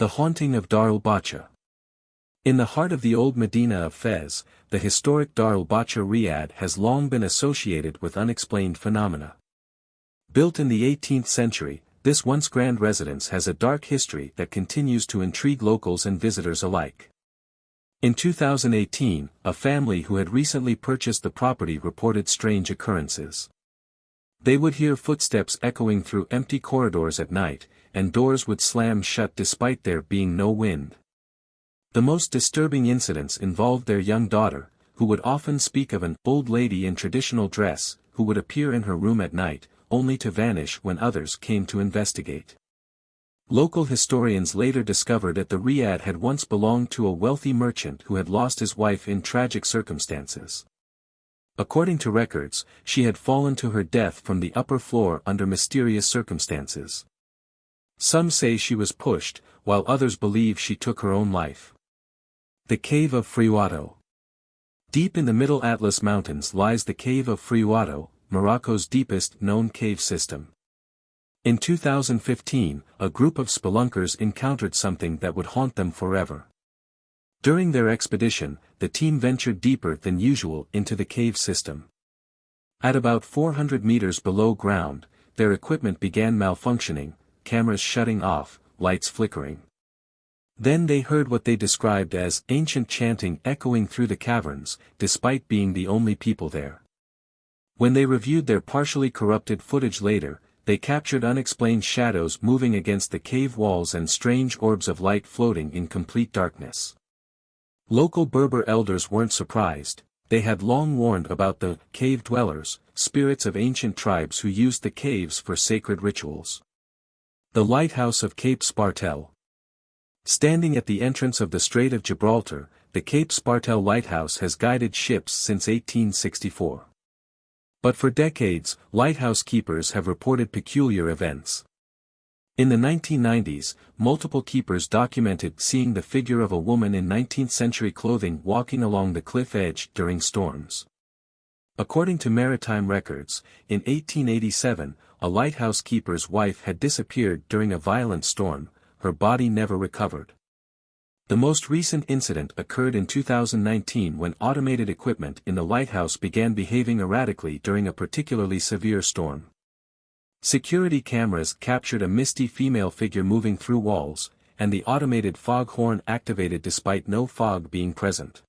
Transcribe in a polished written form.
The Haunting of Dar Lbacha. In the heart of the old Medina of Fez, the historic Dar Lbacha Riyadh has long been associated with unexplained phenomena. Built in the 18th century, this once grand residence has a dark history that continues to intrigue locals and visitors alike. In 2018, a family who had recently purchased the property reported strange occurrences. They would hear footsteps echoing through empty corridors at night, and doors would slam shut despite there being no wind. The most disturbing incidents involved their young daughter, who would often speak of an old lady in traditional dress, who would appear in her room at night, only to vanish when others came to investigate. Local historians later discovered that the Riyadh had once belonged to a wealthy merchant who had lost his wife in tragic circumstances. According to records, she had fallen to her death from the upper floor under mysterious circumstances. Some say she was pushed, while others believe she took her own life. The Cave of Friwato. Deep in the Middle Atlas Mountains lies the Cave of Friwato, Morocco's deepest known cave system. In 2015, a group of spelunkers encountered something that would haunt them forever. During their expedition, the team ventured deeper than usual into the cave system. At about 400 meters below ground, their equipment began malfunctioning, cameras shutting off, lights flickering. Then they heard what they described as ancient chanting echoing through the caverns, despite being the only people there. When they reviewed their partially corrupted footage later, they captured unexplained shadows moving against the cave walls and strange orbs of light floating in complete darkness. Local Berber elders weren't surprised. They had long warned about the cave dwellers, spirits of ancient tribes who used the caves for sacred rituals. The Lighthouse of Cape Spartel. Standing at the entrance of the Strait of Gibraltar, the Cape Spartel Lighthouse has guided ships since 1864. But for decades, lighthouse keepers have reported peculiar events. In the 1990s, multiple keepers documented seeing the figure of a woman in 19th-century clothing walking along the cliff edge during storms. According to maritime records, in 1887, a lighthouse keeper's wife had disappeared during a violent storm, her body never recovered. The most recent incident occurred in 2019 when automated equipment in the lighthouse began behaving erratically during a particularly severe storm. Security cameras captured a misty female figure moving through walls, and the automated fog horn activated despite no fog being present.